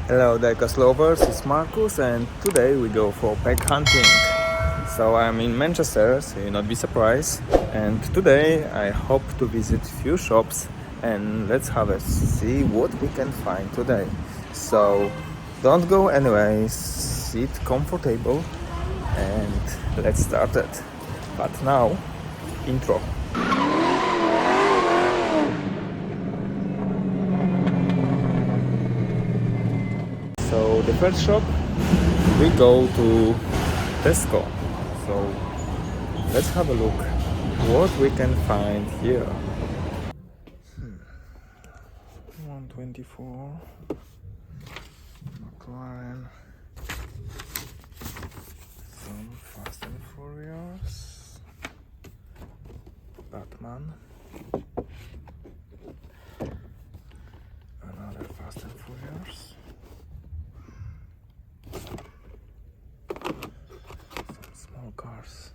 Hello Diecast lovers, it's Marcus and today we go for pet hunting. So I'm in Manchester, so you'll not be surprised. And today I hope to visit few shops and let's have a see what we can find today. So don't go anywhere, sit comfortable and let's start it. But now, intro. So the first shop, we go to Tesco. So let's have a look what we can find here. 124 McLaren, some Fast and Furious, Batman, another Fast and Furious, some small cars.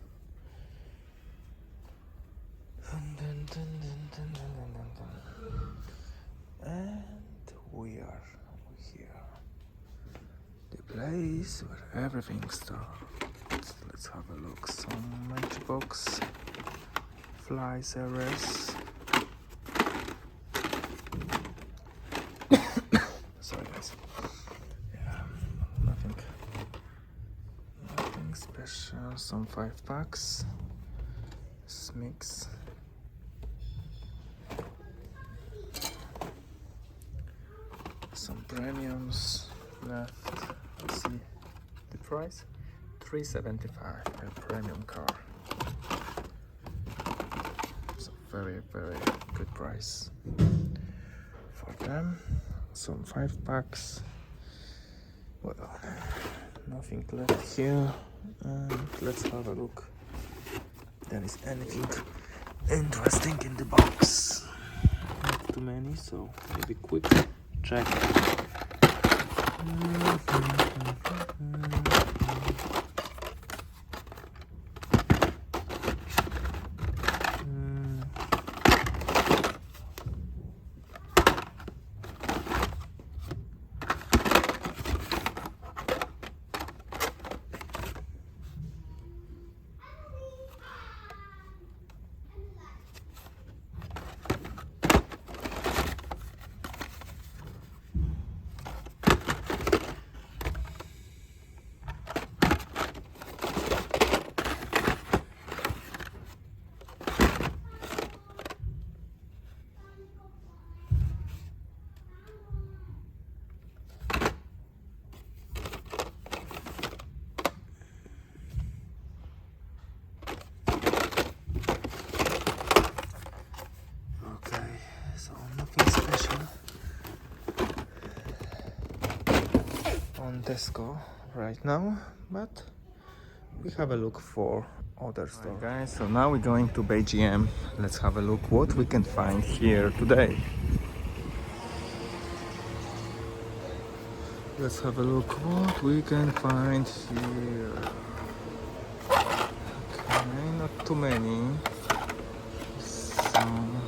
And we are here, the place where everything starts. Let's have a look. Some matchbox, fly series. Sorry guys. Yeah, nothing special. Some 5-packs, mix. Some premiums left. Let's see the price. $3.75 a premium car. So very good price for them. Some 5-packs. Well, nothing left here. And let's have a look. There is anything interesting in the box. Not too many, so maybe quick check. So nothing special on Tesco right now, but we have a look for other stores. Right, guys, so now we're going to BGM. Let's have a look what we can find here today. Let's have a look what we can find here. Okay, not too many. Some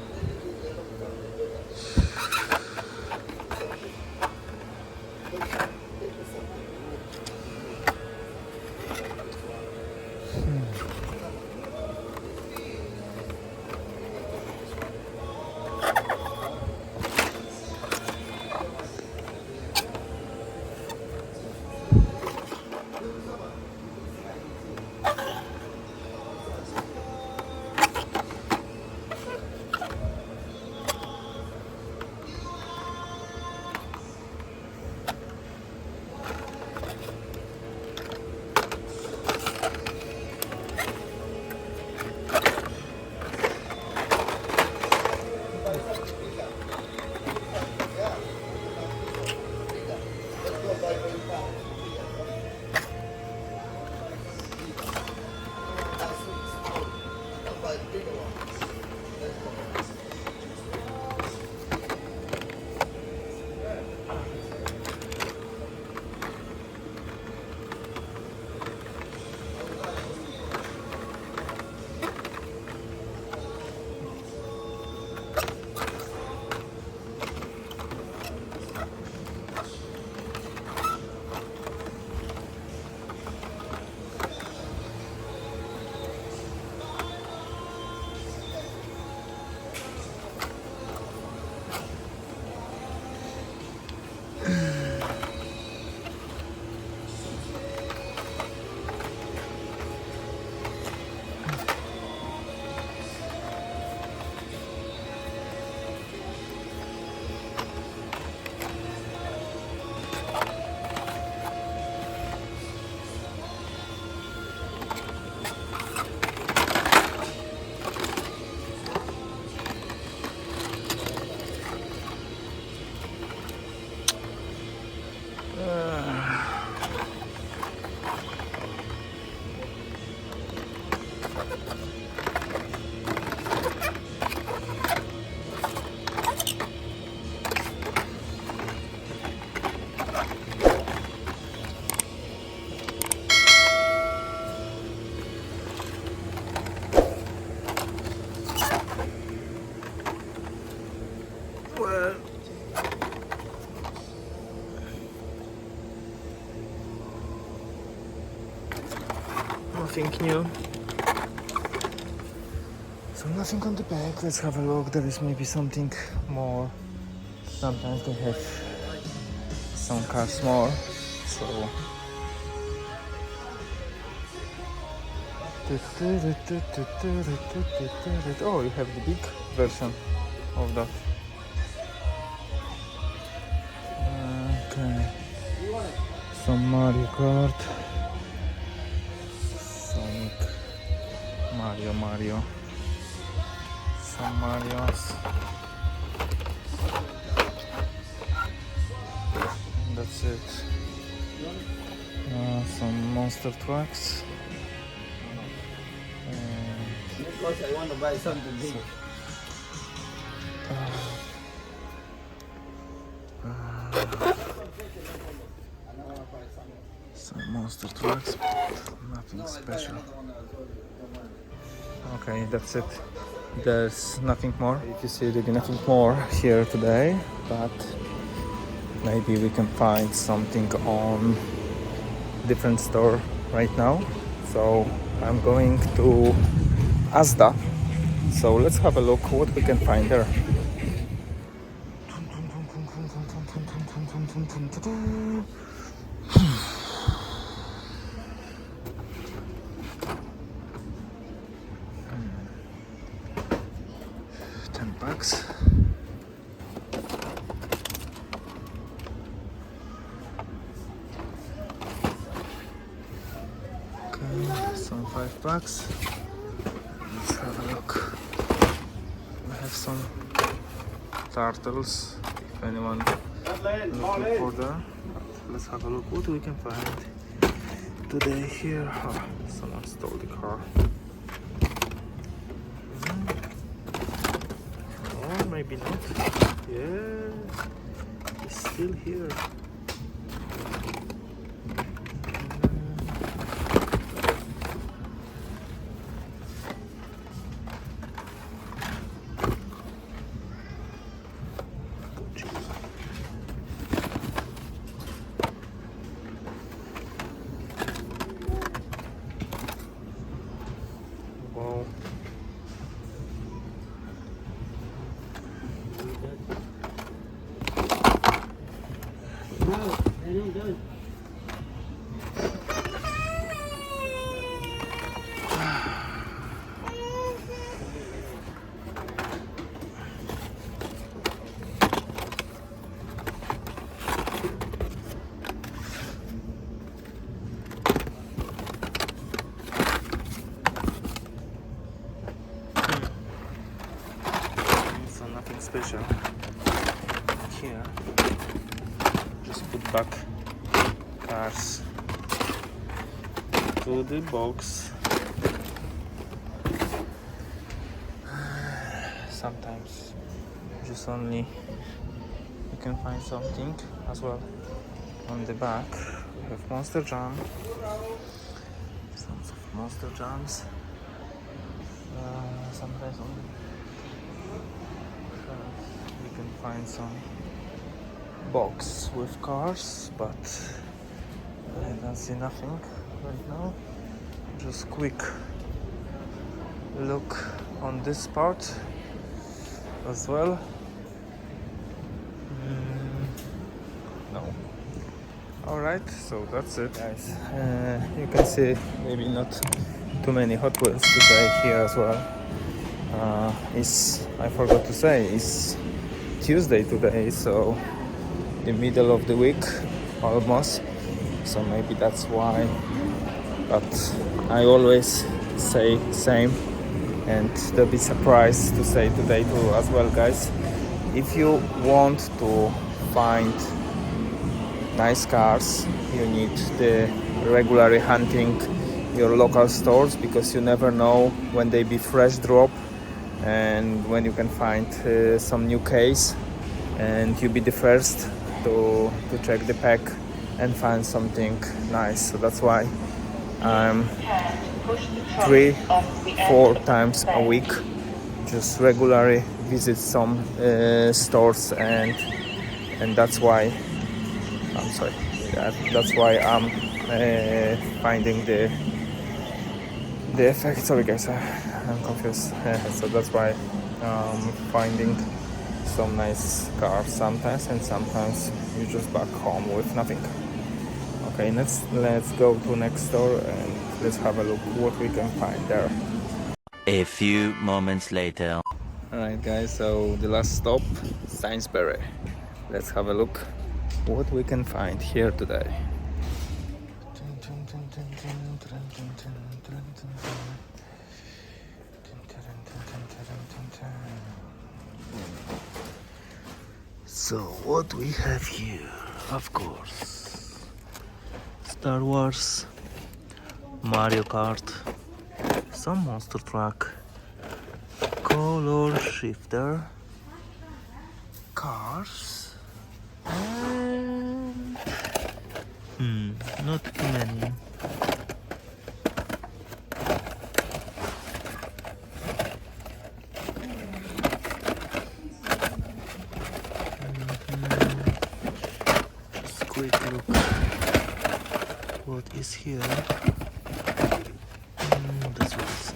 Well, nothing new. So nothing on the back. Let's have a look. There is maybe something more. Sometimes they have some cars more. So oh, you have the big version of that. Okay. Some Mario Kart. Sonic. Mario. Some Marios. And that's it. Some monster trucks. Because I want to buy something big. Some monster trucks, nothing special. Okay, that's it. There's nothing more. If you see, there's nothing more here today, but maybe we can find something on different store right now. So I'm going to Asda. So let's have a look what we can find there. $10. Okay, some $5. Let's have a look. We have some turtles, if anyone looking for them. Let's have a look what we can find today here. Oh, someone stole the car. Or maybe not. Yeah, it's still here. Wow. So nothing special here. Just put back cars to the box. Sometimes just only you can find something as well on the back. We have Monster Jam, some Monster Jams. Sometimes on we can find some box with cars, but I don't see nothing right now. Just quick look on this part as well. No. Alright, so that's it, guys. You can see maybe not too many Hot Wheels today here as well. I forgot to say, it's Tuesday today, so the middle of the week almost, so maybe that's why, but I always say same, and they'll be surprised to say today too as well, guys. If you want to find nice cars, you need the regularly hunting your local stores, because you never know when they be fresh drop and when you can find some new case, and you be the first to check the pack and find something nice. So that's why I'm 3-4 times a week just regularly visit some stores, and that's why I'm sorry. That's why I'm finding the effect. Sorry guys, I'm confused. So that's why I'm finding some nice cars sometimes, and sometimes you just back home with nothing. Okay, let's go to next store and let's have a look what we can find there. A few moments later. Alright guys, so the last stop, Sainsbury. Let's have a look what we can find here today. So what we have here, of course, Star Wars, Mario Kart, some monster truck, color shifter, cars, and not too many. Just quick look what is here. That's what it's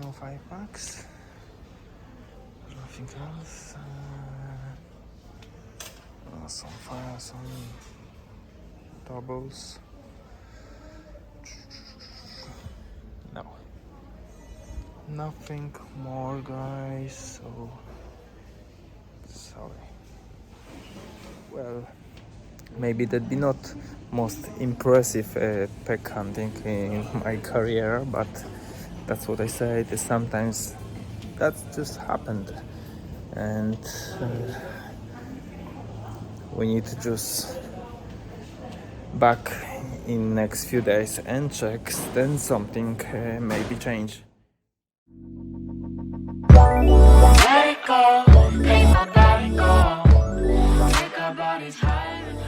No 5 packs. Nothing else. Some fire, some doubles. No. Nothing more, guys. So sorry. Well, maybe that be not most impressive pack hunting in my career, but that's what I said. Sometimes that just happened, and we need to just back in next few days and check, then something maybe change. Let it go, make my body go. Make our bodies higher.